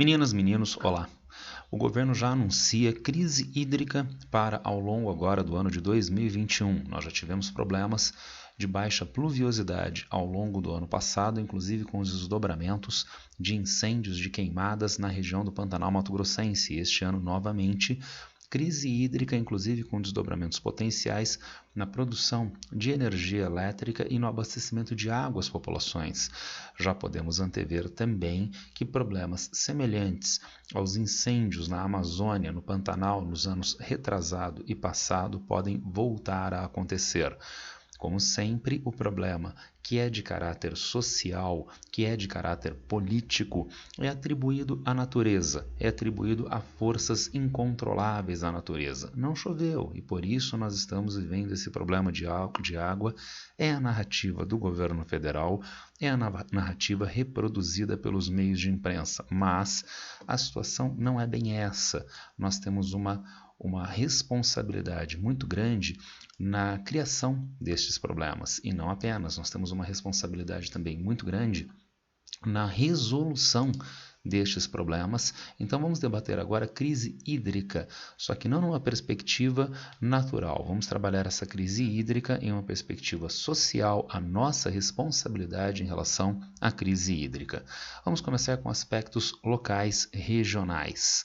Meninas, meninos, olá! O governo já anuncia crise hídrica para ao longo agora do ano de 2021. Nós já tivemos problemas de baixa pluviosidade ao longo do ano passado, inclusive com os desdobramentos de incêndios, de queimadas na região do Pantanal Mato-Grossense. Este ano, novamente, crise hídrica, inclusive com desdobramentos potenciais na produção de energia elétrica e no abastecimento de água às populações. Já podemos antever também que problemas semelhantes aos incêndios na Amazônia, no Pantanal, nos anos retrasado e passado, podem voltar a acontecer. Como sempre, o problema que é de caráter social, que é de caráter político, é atribuído à natureza, é atribuído a forças incontroláveis à natureza. Não choveu e por isso nós estamos vivendo esse problema de água. É a narrativa do governo federal, é a narrativa reproduzida pelos meios de imprensa, mas a situação não é bem essa. Nós temos uma responsabilidade muito grande na criação destes problemas. E não apenas, nós temos uma responsabilidade também muito grande na resolução destes problemas. Então vamos debater agora a crise hídrica, só que não numa perspectiva natural. Vamos trabalhar essa crise hídrica em uma perspectiva social, a nossa responsabilidade em relação à crise hídrica. Vamos começar com aspectos locais, regionais.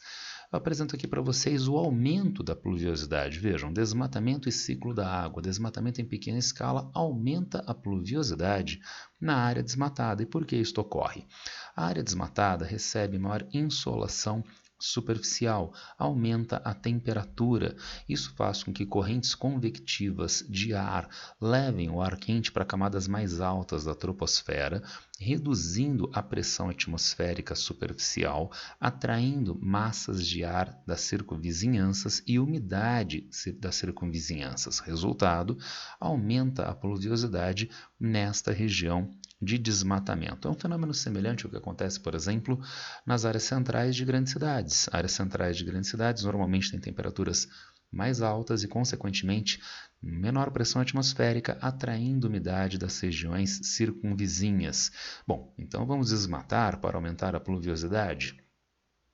Eu apresento aqui para vocês o aumento da pluviosidade. Vejam, desmatamento e ciclo da água. Desmatamento em pequena escala aumenta a pluviosidade na área desmatada. E por que isto ocorre? A área desmatada recebe maior insolação superficial, aumenta a temperatura. Isso faz com que correntes convectivas de ar levem o ar quente para camadas mais altas da troposfera, reduzindo a pressão atmosférica superficial, atraindo massas de ar das circunvizinhanças e umidade das circunvizinhanças. Resultado, aumenta a pluviosidade nesta região de desmatamento. É um fenômeno semelhante ao que acontece, por exemplo, nas áreas centrais de grandes cidades. Áreas centrais de grandes cidades normalmente têm temperaturas mais altas e, consequentemente, menor pressão atmosférica, atraindo umidade das regiões circunvizinhas. Bom, então vamos desmatar para aumentar a pluviosidade?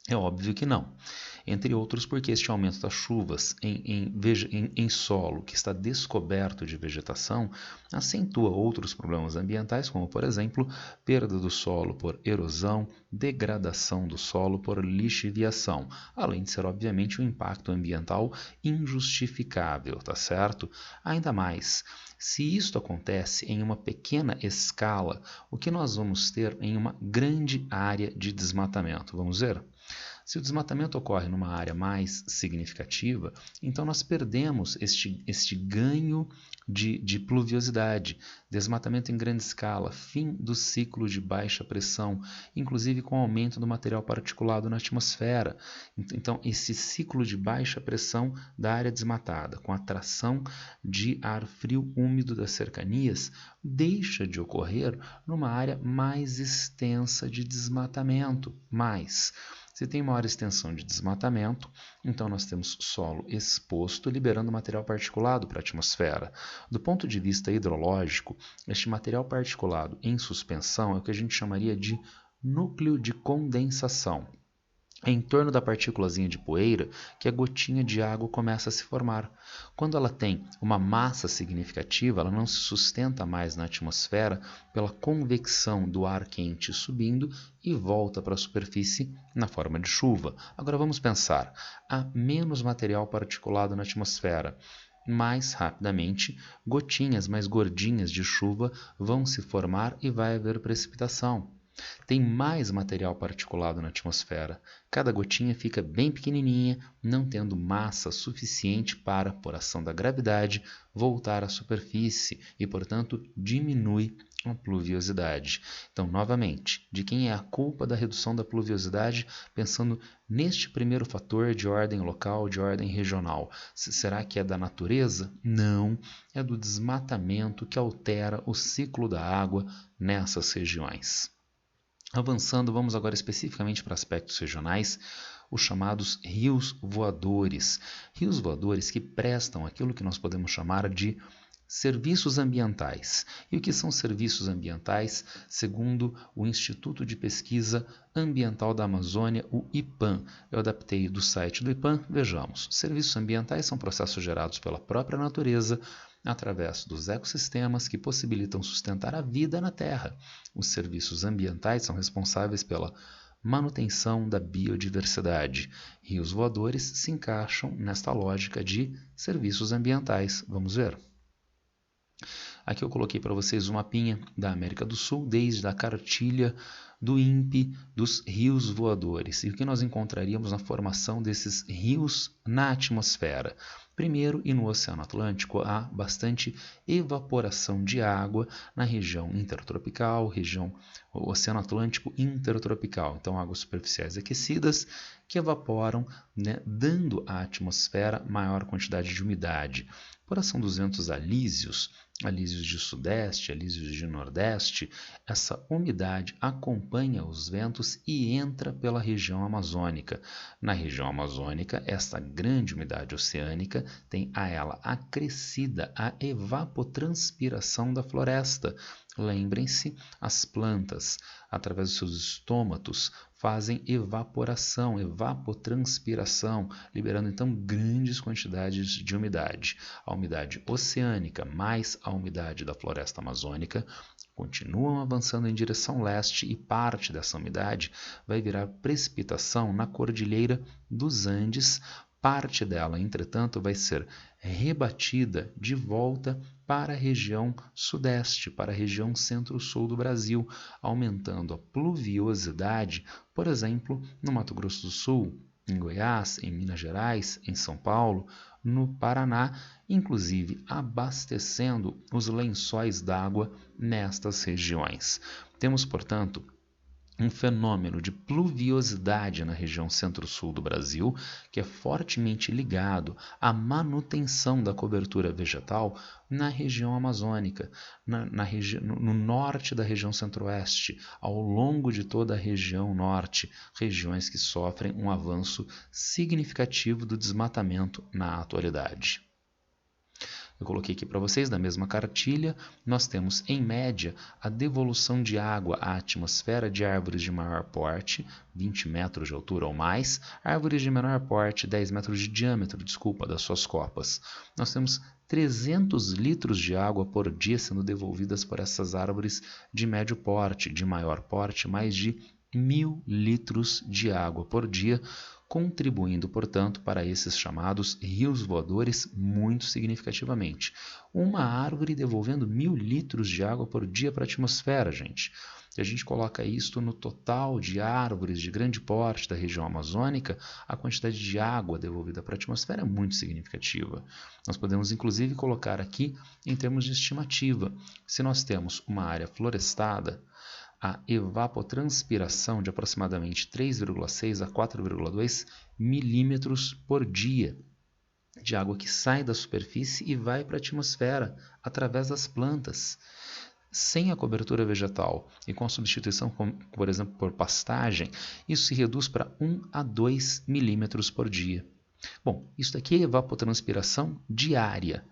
É óbvio que não. Entre outros porque este aumento das chuvas em solo que está descoberto de vegetação acentua outros problemas ambientais, como, por exemplo, perda do solo por erosão, degradação do solo por lixiviação, além de ser, obviamente, um impacto ambiental injustificável, tá certo? Ainda mais, se isto acontece em uma pequena escala, o que nós vamos ter em uma grande área de desmatamento? Vamos ver? Se o desmatamento ocorre numa área mais significativa, então nós perdemos este ganho de pluviosidade, desmatamento em grande escala, fim do ciclo de baixa pressão, inclusive com aumento do material particulado na atmosfera. Então, esse ciclo de baixa pressão da área desmatada, com atração de ar frio úmido das cercanias, deixa de ocorrer numa área mais extensa de desmatamento. Se tem maior extensão de desmatamento, então nós temos solo exposto, liberando material particulado para a atmosfera. Do ponto de vista hidrológico, este material particulado em suspensão é o que a gente chamaria de núcleo de condensação. É em torno da partículazinha de poeira que a gotinha de água começa a se formar. Quando ela tem uma massa significativa, ela não se sustenta mais na atmosfera pela convecção do ar quente subindo e volta para a superfície na forma de chuva. Agora vamos pensar, há menos material particulado na atmosfera. Mais rapidamente, gotinhas mais gordinhas de chuva vão se formar e vai haver precipitação. Tem mais material particulado na atmosfera. Cada gotinha fica bem pequenininha, não tendo massa suficiente para, por ação da gravidade, voltar à superfície e, portanto, diminui a pluviosidade. Então, novamente, de quem é a culpa da redução da pluviosidade, pensando neste primeiro fator de ordem local, de ordem regional? Será que é da natureza? Não, é do desmatamento que altera o ciclo da água nessas regiões. Avançando, vamos agora especificamente para aspectos regionais, os chamados rios voadores. Rios voadores que prestam aquilo que nós podemos chamar de serviços ambientais. E o que são serviços ambientais? Segundo o Instituto de Pesquisa Ambiental da Amazônia, o IPAM. Eu adaptei do site do IPAM, vejamos. Serviços ambientais são processos gerados pela própria natureza através dos ecossistemas que possibilitam sustentar a vida na Terra. Os serviços ambientais são responsáveis pela manutenção da biodiversidade. Rios voadores se encaixam nesta lógica de serviços ambientais. Vamos ver? Aqui eu coloquei para vocês um mapinha da América do Sul, desde a cartilha do INPE dos rios voadores. E o que nós encontraríamos na formação desses rios na atmosfera? Primeiro, e no Oceano Atlântico, há bastante evaporação de água na região intertropical, região Oceano Atlântico intertropical. Então, águas superficiais aquecidas que evaporam, né, dando à atmosfera maior quantidade de umidade. Por ação dos ventos alísios de sudeste, alísios de nordeste, essa umidade acompanha os ventos e entra pela região amazônica. Na região amazônica, esta grande umidade oceânica tem a ela acrescida a evapotranspiração da floresta. Lembrem-se, as plantas, através dos seus estômatos, fazem evaporação, evapotranspiração, liberando então grandes quantidades de umidade. A umidade oceânica mais a umidade da floresta amazônica continuam avançando em direção leste e parte dessa umidade vai virar precipitação na Cordilheira dos Andes. Parte dela, entretanto, vai ser rebatida de volta para a região sudeste, para a região centro-sul do Brasil, aumentando a pluviosidade, por exemplo, no Mato Grosso do Sul, em Goiás, em Minas Gerais, em São Paulo, no Paraná, inclusive abastecendo os lençóis d'água nestas regiões. Temos, portanto, um fenômeno de pluviosidade na região centro-sul do Brasil, que é fortemente ligado à manutenção da cobertura vegetal na região amazônica, no norte da região centro-oeste, ao longo de toda a região norte, regiões que sofrem um avanço significativo do desmatamento na atualidade. Eu coloquei aqui para vocês, na mesma cartilha, nós temos, em média, a devolução de água à atmosfera de árvores de maior porte, 20 metros de altura ou mais, árvores de menor porte, 10 metros de diâmetro, das suas copas. Nós temos 300 litros de água por dia sendo devolvidas por essas árvores de médio porte, de maior porte, mais de 1.000 litros de água por dia, contribuindo, portanto, para esses chamados rios voadores muito significativamente. Uma árvore devolvendo 1.000 litros de água por dia para a atmosfera, gente. Se a gente coloca isto no total de árvores de grande porte da região amazônica, a quantidade de água devolvida para a atmosfera é muito significativa. Nós podemos, inclusive, colocar aqui em termos de estimativa. Se nós temos uma área florestada, a evapotranspiração de aproximadamente 3,6 a 4,2 milímetros por dia de água que sai da superfície e vai para a atmosfera através das plantas. Sem a cobertura vegetal e com a substituição, por exemplo, por pastagem, isso se reduz para 1 a 2 milímetros por dia. Bom, isso daqui é evapotranspiração diária.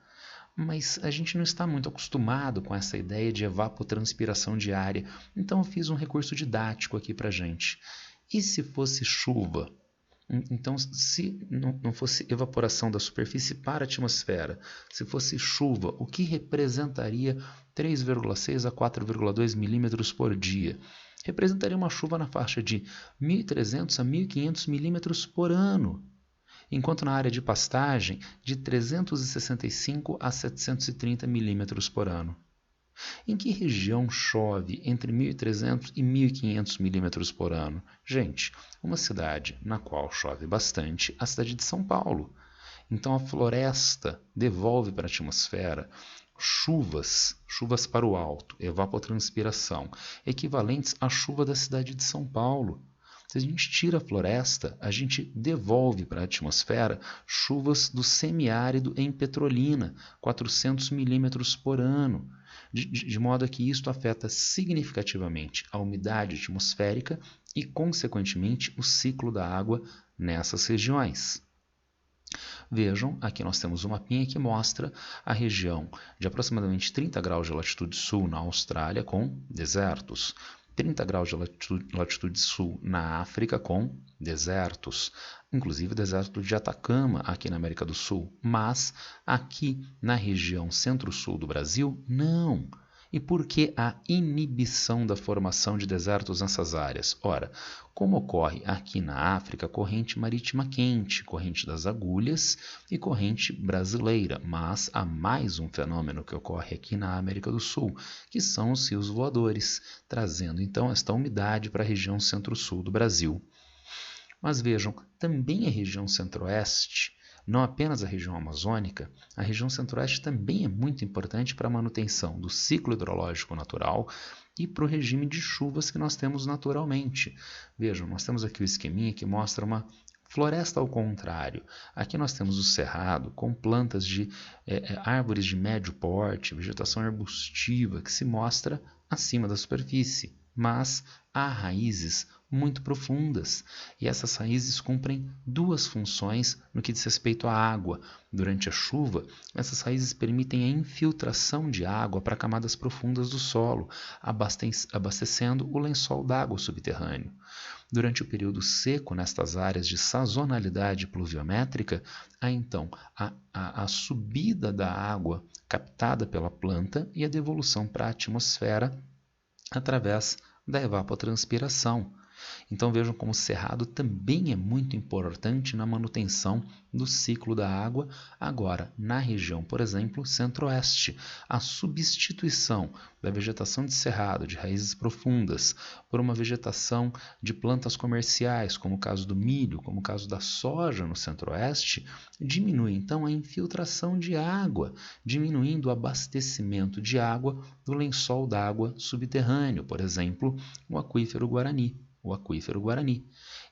Mas a gente não está muito acostumado com essa ideia de evapotranspiração diária, então eu fiz um recurso didático aqui para a gente. E se fosse chuva? Então, se não fosse evaporação da superfície para a atmosfera, se fosse chuva, o que representaria 3,6 a 4,2 milímetros por dia? Representaria uma chuva na faixa de 1.300 a 1.500 milímetros por ano, enquanto na área de pastagem, de 365 a 730 milímetros por ano. Em que região chove entre 1.300 e 1.500 milímetros por ano? Gente, uma cidade na qual chove bastante, a cidade de São Paulo. Então a floresta devolve para a atmosfera chuvas para o alto, evapotranspiração, equivalentes à chuva da cidade de São Paulo. Se a gente tira a floresta, a gente devolve para a atmosfera chuvas do semiárido em Petrolina, 400 milímetros por ano, de modo que isto afeta significativamente a umidade atmosférica e, consequentemente, o ciclo da água nessas regiões. Vejam, aqui nós temos um mapinha que mostra a região de aproximadamente 30 graus de latitude sul na Austrália com desertos, 30 graus de latitude sul na África com desertos, inclusive o deserto de Atacama aqui na América do Sul, mas aqui na região centro-sul do Brasil, não. E por que a inibição da formação de desertos nessas áreas? Ora, como ocorre aqui na África, corrente marítima quente, corrente das agulhas e corrente brasileira, mas há mais um fenômeno que ocorre aqui na América do Sul, que são os rios voadores, trazendo então esta umidade para a região centro-sul do Brasil. Mas vejam, também a região centro-oeste, não apenas a região amazônica, a região centro-oeste também é muito importante para a manutenção do ciclo hidrológico natural e para o regime de chuvas que nós temos naturalmente. Vejam, nós temos aqui o esqueminha que mostra uma floresta ao contrário. Aqui nós temos o cerrado com plantas de árvores de médio porte, vegetação arbustiva que se mostra acima da superfície, mas há raízes muito profundas, e essas raízes cumprem duas funções no que diz respeito à água. Durante a chuva, essas raízes permitem a infiltração de água para camadas profundas do solo, abastecendo o lençol d'água subterrâneo. Durante o período seco, nestas áreas de sazonalidade pluviométrica, há então a subida da água captada pela planta e a devolução para a atmosfera através da evapotranspiração. Então vejam como o cerrado também é muito importante na manutenção do ciclo da água, agora na região, por exemplo, centro-oeste. A substituição da vegetação de cerrado, de raízes profundas, por uma vegetação de plantas comerciais, como o caso do milho, como o caso da soja no centro-oeste, diminui então a infiltração de água, diminuindo o abastecimento de água do lençol d'água subterrâneo, por exemplo, o aquífero Guarani.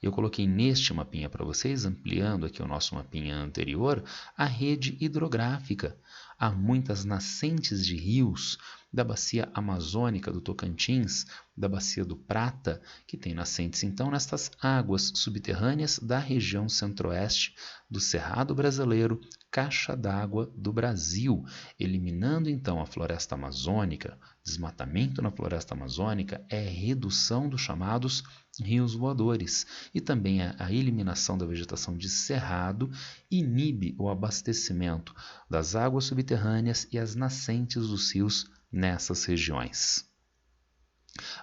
Eu coloquei neste mapinha para vocês, ampliando aqui o nosso mapinha anterior, a rede hidrográfica. Há muitas nascentes de rios da bacia amazônica do Tocantins, da bacia do Prata, que tem nascentes então nestas águas subterrâneas da região centro-oeste do Cerrado Brasileiro, caixa d'água do Brasil, eliminando então a floresta amazônica. Desmatamento na floresta amazônica é redução dos chamados rios voadores, e também a eliminação da vegetação de cerrado inibe o abastecimento das águas subterrâneas e as nascentes dos rios nessas regiões.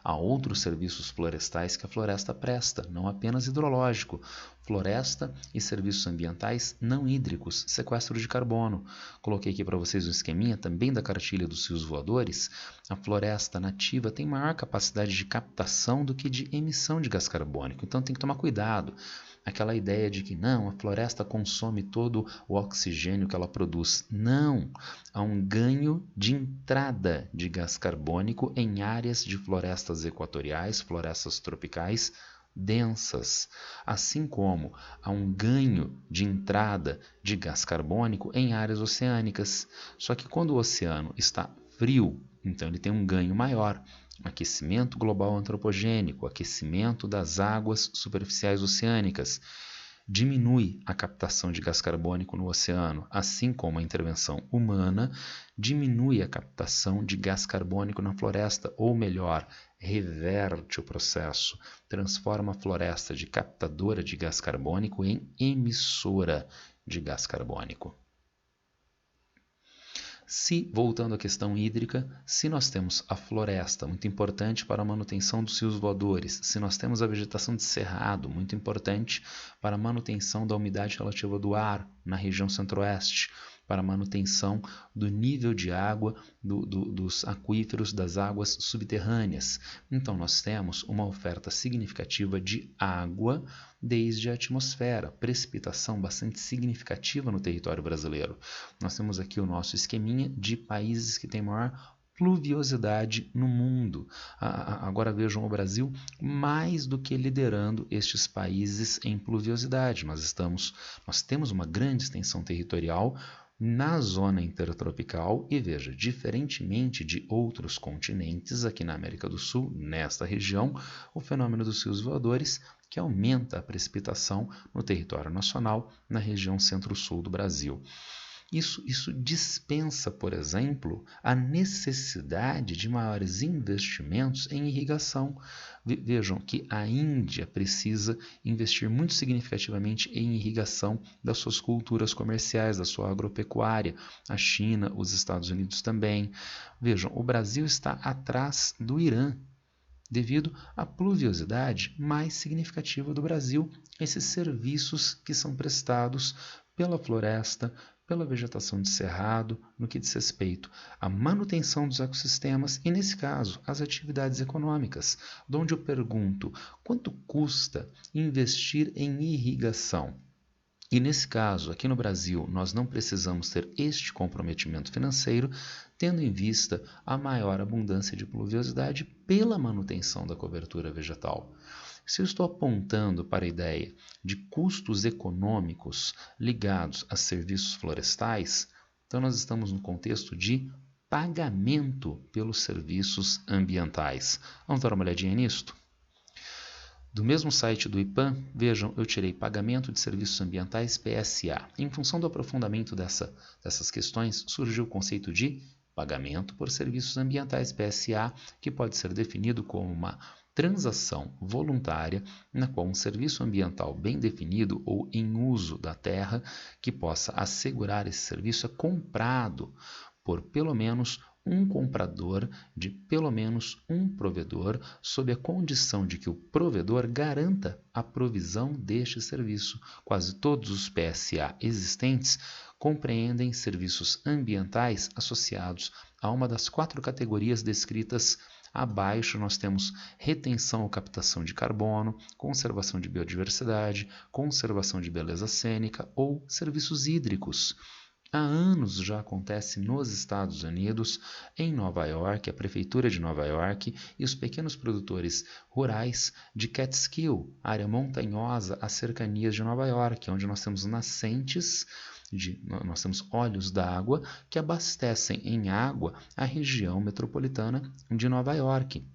Há outros serviços florestais que a floresta presta, não apenas hidrológico, floresta e serviços ambientais não hídricos, sequestro de carbono. Coloquei aqui para vocês um esqueminha também da cartilha dos rios voadores. A floresta nativa tem maior capacidade de captação do que de emissão de gás carbônico, então tem que tomar cuidado. Aquela ideia de que não, a floresta consome todo o oxigênio que ela produz. Não! Há um ganho de entrada de gás carbônico em áreas de florestas equatoriais, florestas tropicais densas, assim como há um ganho de entrada de gás carbônico em áreas oceânicas. Só que quando o oceano está frio, então ele tem um ganho maior. Aquecimento global antropogênico, aquecimento das águas superficiais oceânicas, diminui a captação de gás carbônico no oceano, assim como a intervenção humana diminui a captação de gás carbônico na floresta, ou melhor, reverte o processo, transforma a floresta de captadora de gás carbônico em emissora de gás carbônico. Voltando à questão hídrica, se nós temos a floresta, muito importante para a manutenção dos rios voadores, se nós temos a vegetação de cerrado, muito importante para a manutenção da umidade relativa do ar na região centro-oeste, para a manutenção do nível de água dos aquíferos, das águas subterrâneas. Então, nós temos uma oferta significativa de água desde a atmosfera, precipitação bastante significativa no território brasileiro. Nós temos aqui o nosso esqueminha de países que têm maior pluviosidade no mundo. Agora vejam o Brasil mais do que liderando estes países em pluviosidade. Nós temos uma grande extensão territorial na zona intertropical e veja, diferentemente de outros continentes aqui na América do Sul, nesta região, o fenômeno dos rios voadores que aumenta a precipitação no território nacional, na região centro-sul do Brasil. Isso dispensa, por exemplo, a necessidade de maiores investimentos em irrigação. Vejam que a Índia precisa investir muito significativamente em irrigação das suas culturas comerciais, da sua agropecuária. A China, os Estados Unidos também. Vejam, o Brasil está atrás do Irã, devido à pluviosidade mais significativa do Brasil, esses serviços que são prestados pela floresta, pela vegetação de cerrado, no que diz respeito à manutenção dos ecossistemas e, nesse caso, as atividades econômicas, onde eu pergunto quanto custa investir em irrigação? E nesse caso, aqui no Brasil, nós não precisamos ter este comprometimento financeiro, tendo em vista a maior abundância de pluviosidade pela manutenção da cobertura vegetal. Se eu estou apontando para a ideia de custos econômicos ligados a serviços florestais, então nós estamos no contexto de pagamento pelos serviços ambientais. Vamos dar uma olhadinha nisto? Do mesmo site do IPAM, vejam, eu tirei pagamento de serviços ambientais PSA. Em função do aprofundamento dessas questões, surgiu o conceito de pagamento por serviços ambientais PSA, que pode ser definido como uma transação voluntária na qual um serviço ambiental bem definido ou em uso da terra que possa assegurar esse serviço é comprado por pelo menos um comprador de pelo menos um provedor, sob a condição de que o provedor garanta a provisão deste serviço. Quase todos os PSA existentes compreendem serviços ambientais associados a uma das 4 categorias descritas abaixo. Nós temos retenção ou captação de carbono, conservação de biodiversidade, conservação de beleza cênica ou serviços hídricos. Há anos já acontece nos Estados Unidos, em Nova York, a Prefeitura de Nova York e os pequenos produtores rurais de Catskill, área montanhosa às cercanias de Nova York, onde nós temos nascentes, nós temos olhos d'água que abastecem em água a região metropolitana de Nova York.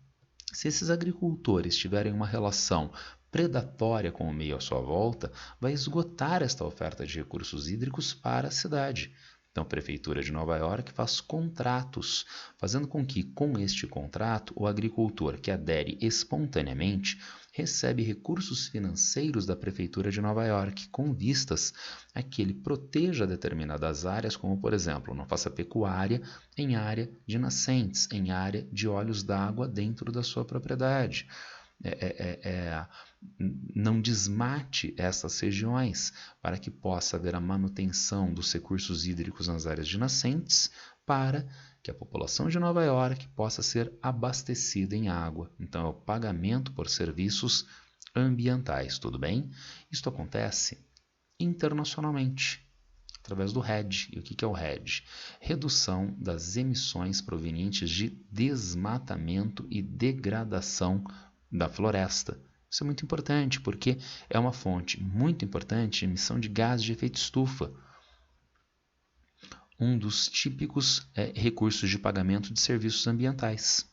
Se esses agricultores tiverem uma relação predatória com o meio à sua volta, vai esgotar esta oferta de recursos hídricos para a cidade. Então, a Prefeitura de Nova York faz contratos, fazendo com que, com este contrato, o agricultor que adere espontaneamente recebe recursos financeiros da Prefeitura de Nova York com vistas a que ele proteja determinadas áreas, como, por exemplo, não faça pecuária em área de nascentes, em área de olhos d'água dentro da sua propriedade. Não desmate essas regiões para que possa haver a manutenção dos recursos hídricos nas áreas de nascentes para que a população de Nova York possa ser abastecida em água. Então, é o pagamento por serviços ambientais, tudo bem? Isto acontece internacionalmente, através do REDD. E o que é o REDD? Redução das emissões provenientes de desmatamento e degradação da floresta. Isso é muito importante, porque é uma fonte muito importante de emissão de gases de efeito estufa. Um dos típicos recursos de pagamento de serviços ambientais.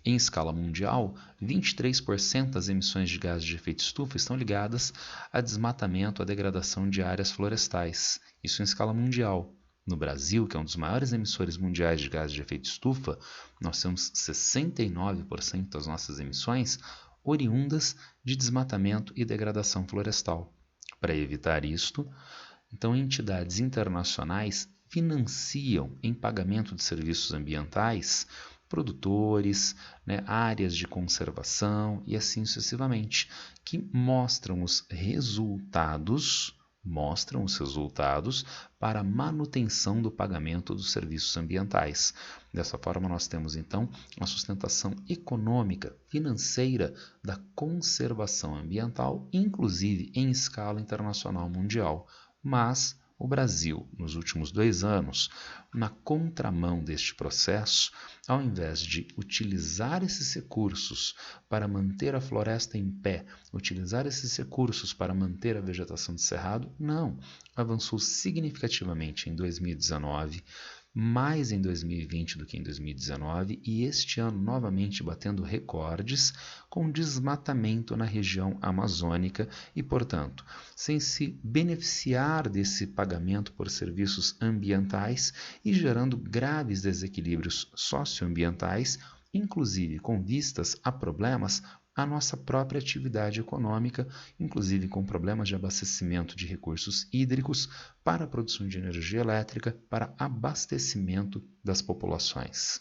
Em escala mundial, 23% das emissões de gases de efeito estufa estão ligadas a desmatamento, a degradação de áreas florestais. Isso em escala mundial. No Brasil, que é um dos maiores emissores mundiais de gases de efeito estufa, nós temos 69% das nossas emissões oriundas de desmatamento e degradação florestal. Para evitar isto, então, entidades internacionais financiam em pagamento de serviços ambientais produtores, áreas de conservação e assim sucessivamente, que mostram os resultados para a manutenção do pagamento dos serviços ambientais. Dessa forma, nós temos, então, a sustentação econômica, financeira da conservação ambiental, inclusive em escala internacional mundial. Mas o Brasil, nos últimos 2 anos, na contramão deste processo, ao invés de utilizar esses recursos para manter a floresta em pé, utilizar esses recursos para manter a vegetação de cerrado, não, avançou significativamente em 2019, mais em 2020 do que em 2019 e este ano novamente batendo recordes com desmatamento na região amazônica e, portanto, sem se beneficiar desse pagamento por serviços ambientais e gerando graves desequilíbrios socioambientais, inclusive com vistas a problemas a nossa própria atividade econômica, inclusive com problemas de abastecimento de recursos hídricos para a produção de energia elétrica, para abastecimento das populações.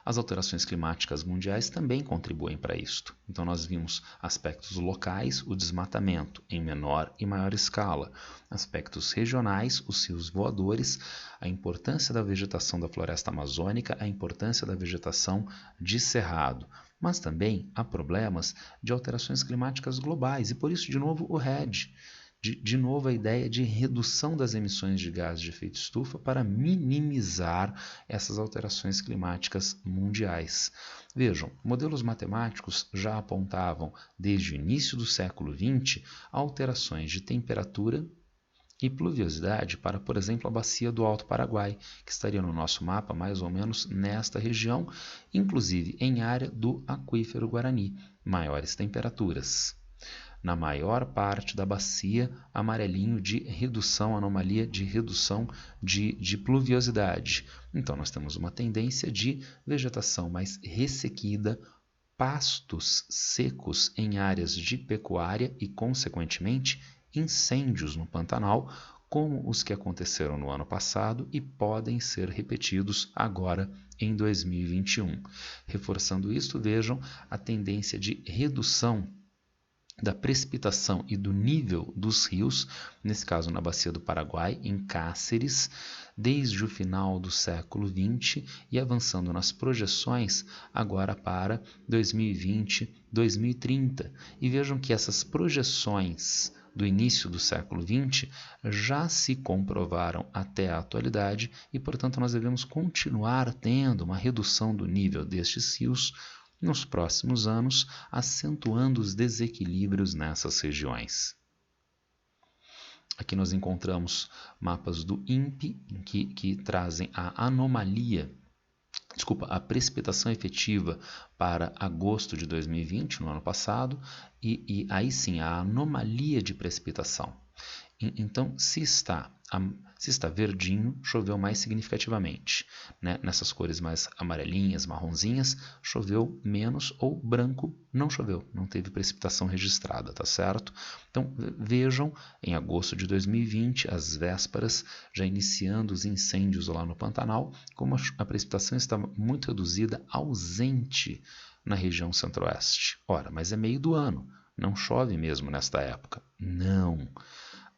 As alterações climáticas mundiais também contribuem para isto. Então nós vimos aspectos locais, o desmatamento em menor e maior escala, aspectos regionais, os rios voadores, a importância da vegetação da floresta amazônica, a importância da vegetação de cerrado, mas também há problemas de alterações climáticas globais e por isso, de novo, o REDD. De novo, a ideia de redução das emissões de gases de efeito estufa para minimizar essas alterações climáticas mundiais. Vejam, modelos matemáticos já apontavam, desde o início do século XX, alterações de temperatura e pluviosidade para, por exemplo, a bacia do Alto Paraguai, que estaria no nosso mapa mais ou menos nesta região, inclusive em área do aquífero Guarani, maiores temperaturas. Na maior parte da bacia, amarelinho de redução, anomalia de redução de pluviosidade. Então, nós temos uma tendência de vegetação mais ressequida, pastos secos em áreas de pecuária e, consequentemente, incêndios no Pantanal, como os que aconteceram no ano passado e podem ser repetidos agora em 2021. Reforçando isto, vejam a tendência de redução da precipitação e do nível dos rios, nesse caso na Bacia do Paraguai, em Cáceres, desde o final do século XX e avançando nas projeções agora para 2020, 2030. E vejam que essas projeções do início do século XX já se comprovaram até a atualidade e, portanto, nós devemos continuar tendo uma redução do nível destes rios nos próximos anos, acentuando os desequilíbrios nessas regiões. Aqui nós encontramos mapas do INPE que trazem a precipitação efetiva para agosto de 2020, no ano passado, e aí sim a anomalia de precipitação. Então, se está verdinho, choveu mais significativamente. Né? Nessas cores mais amarelinhas, marronzinhas, choveu menos, ou branco não choveu, não teve precipitação registrada, tá certo? Então, vejam, em agosto de 2020, às vésperas, já iniciando os incêndios lá no Pantanal, como a precipitação estava muito reduzida, ausente na região centro-oeste. Ora, mas é meio do ano, não chove mesmo nesta época. Não.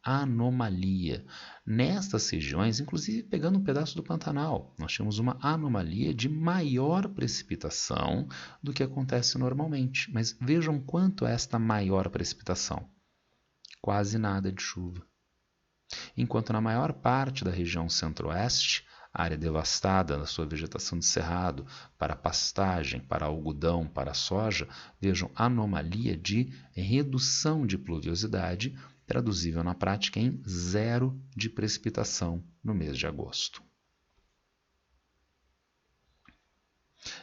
Anomalia. Nestas regiões, inclusive pegando um pedaço do Pantanal, nós temos uma anomalia de maior precipitação do que acontece normalmente. Mas vejam quanto é esta maior precipitação. Quase nada de chuva. Enquanto na maior parte da região centro-oeste, área devastada na sua vegetação de cerrado, para pastagem, para algodão, para soja, vejam anomalia de redução de pluviosidade, traduzível na prática em zero de precipitação no mês de agosto.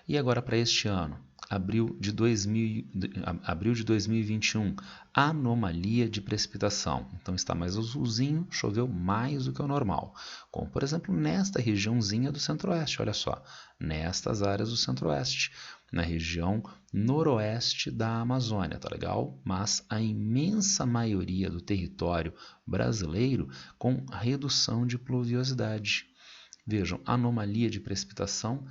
E agora para este ano, abril de 2021, anomalia de precipitação. Então está mais azulzinho, choveu mais do que o normal. Como, por exemplo, nesta regiãozinha do centro-oeste, olha só, nestas áreas do centro-oeste, na região noroeste da Amazônia, tá legal? Mas a imensa maioria do território brasileiro com redução de pluviosidade. Vejam, anomalia de precipitação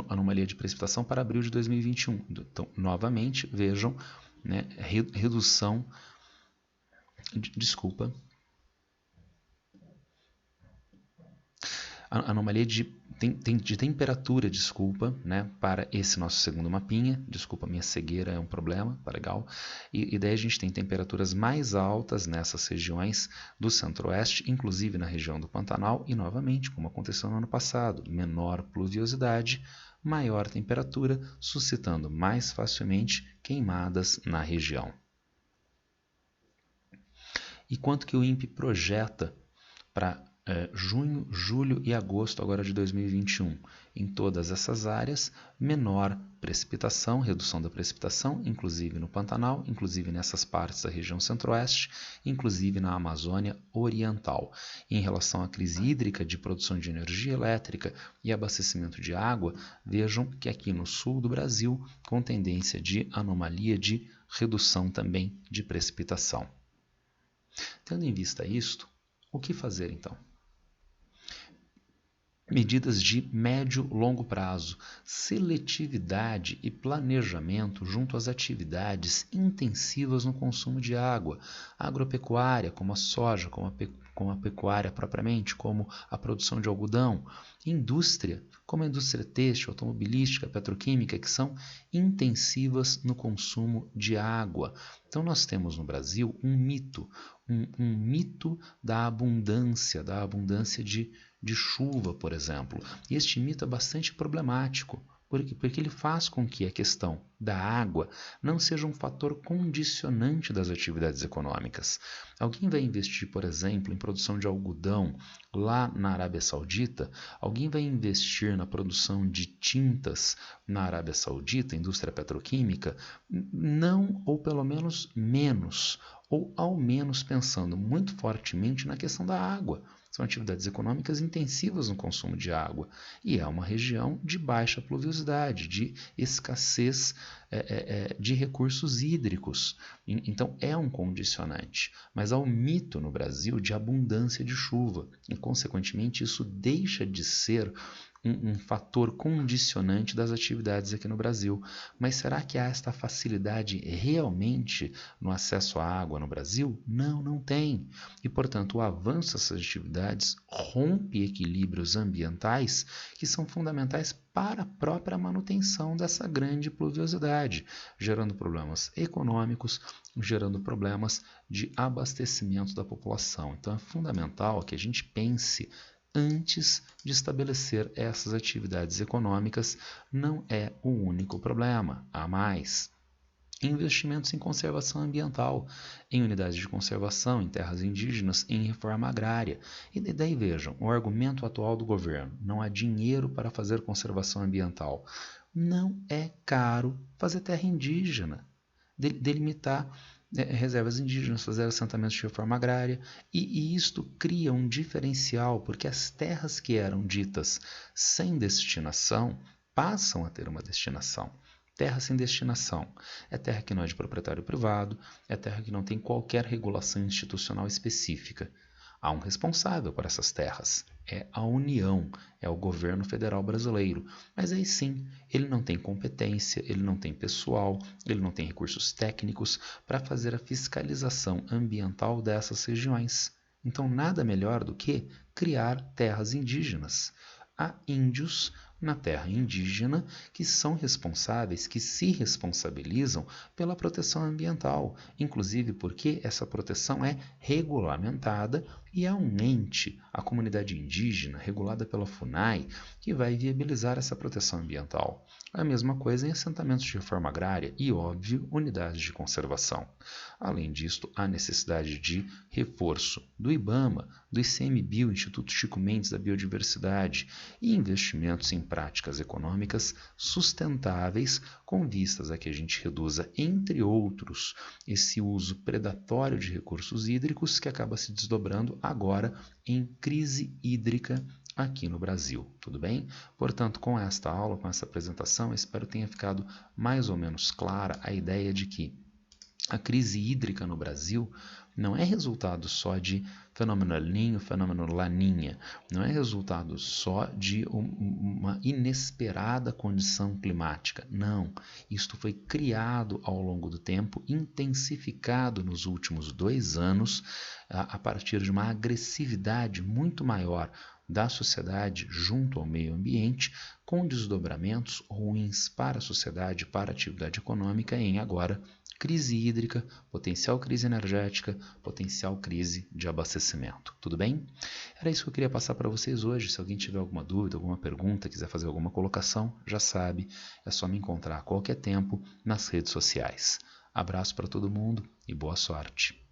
anomalia de precipitação para abril de 2021. Então, novamente, vejam, né, redução, anomalia de temperatura, né, para esse nosso segundo mapinha. Desculpa, minha cegueira é um problema, tá legal? E daí a gente tem temperaturas mais altas nessas regiões do centro-oeste, inclusive na região do Pantanal, e novamente, como aconteceu no ano passado, menor pluviosidade, maior temperatura, suscitando mais facilmente queimadas na região. E quanto que o INPE projeta para junho, julho e agosto agora de 2021. Em todas essas áreas, menor precipitação, redução da precipitação, inclusive no Pantanal, inclusive nessas partes da região centro-oeste, inclusive na Amazônia Oriental. Em relação à crise hídrica de produção de energia elétrica e abastecimento de água, vejam que aqui no sul do Brasil, com tendência de anomalia de redução também de precipitação. Tendo em vista isto, o que fazer então? Medidas de médio e longo prazo, seletividade e planejamento junto às atividades intensivas no consumo de água, agropecuária, como a soja, como a pecuária propriamente, como a produção de algodão, indústria, como a indústria têxtil, automobilística, petroquímica, que são intensivas no consumo de água. Então nós temos no Brasil um mito da abundância de chuva, por exemplo. E este mito é bastante problemático, porque ele faz com que a questão da água não seja um fator condicionante das atividades econômicas. Alguém vai investir, por exemplo, em produção de algodão lá na Arábia Saudita? Alguém vai investir na produção de tintas na Arábia Saudita, indústria petroquímica? Não, ou pelo menos menos, ou ao menos pensando muito fortemente na questão da água. São atividades econômicas intensivas no consumo de água e é uma região de baixa pluviosidade, de escassez de recursos hídricos. Então é um condicionante, mas há um mito no Brasil de abundância de chuva e, consequentemente, isso deixa de ser um fator condicionante das atividades aqui no Brasil. Mas será que há esta facilidade realmente no acesso à água no Brasil? Não, não tem. E, portanto, o avanço dessas atividades rompe equilíbrios ambientais que são fundamentais para a própria manutenção dessa grande pluviosidade, gerando problemas econômicos, gerando problemas de abastecimento da população. Então, é fundamental que a gente pense antes de estabelecer essas atividades econômicas. Não é o único problema, há mais. Investimentos em conservação ambiental, em unidades de conservação, em terras indígenas, em reforma agrária. E daí vejam, o argumento atual do governo: não há dinheiro para fazer conservação ambiental. Não é caro fazer terra indígena, delimitar reservas indígenas, fazer assentamentos de reforma agrária, e isto cria um diferencial, porque as terras que eram ditas sem destinação passam a ter uma destinação. Terra sem destinação é terra que não é de proprietário privado, é terra que não tem qualquer regulação institucional específica. Há um responsável por essas terras, é a União, é o governo federal brasileiro. Mas aí sim, ele não tem competência, ele não tem pessoal, ele não tem recursos técnicos para fazer a fiscalização ambiental dessas regiões. Então nada melhor do que criar terras indígenas. Há índios na terra indígena que são responsáveis, que se responsabilizam pela proteção ambiental, inclusive porque essa proteção é regulamentada e é um ente, a comunidade indígena, regulada pela FUNAI, que vai viabilizar essa proteção ambiental. A mesma coisa em assentamentos de reforma agrária e, óbvio, unidades de conservação. Além disto, há necessidade de reforço do IBAMA, do ICMBio, Instituto Chico Mendes da Biodiversidade, e investimentos em práticas econômicas sustentáveis com vistas a que a gente reduza, entre outros, esse uso predatório de recursos hídricos que acaba se desdobrando agora em crise hídrica aqui no Brasil, tudo bem? Portanto, com esta aula, com essa apresentação, espero que tenha ficado mais ou menos clara a ideia de que a crise hídrica no Brasil não é resultado só de fenômeno El Niño, fenômeno Laninha, não é resultado só de uma inesperada condição climática. Não, isto foi criado ao longo do tempo, intensificado nos últimos 2 anos, a partir de uma agressividade muito maior da sociedade junto ao meio ambiente, com desdobramentos ruins para a sociedade, para a atividade econômica, em agora crise hídrica, potencial crise energética, potencial crise de abastecimento. Tudo bem? Era isso que eu queria passar para vocês hoje. Se alguém tiver alguma dúvida, alguma pergunta, quiser fazer alguma colocação, já sabe, é só me encontrar a qualquer tempo nas redes sociais. Abraço para todo mundo e boa sorte.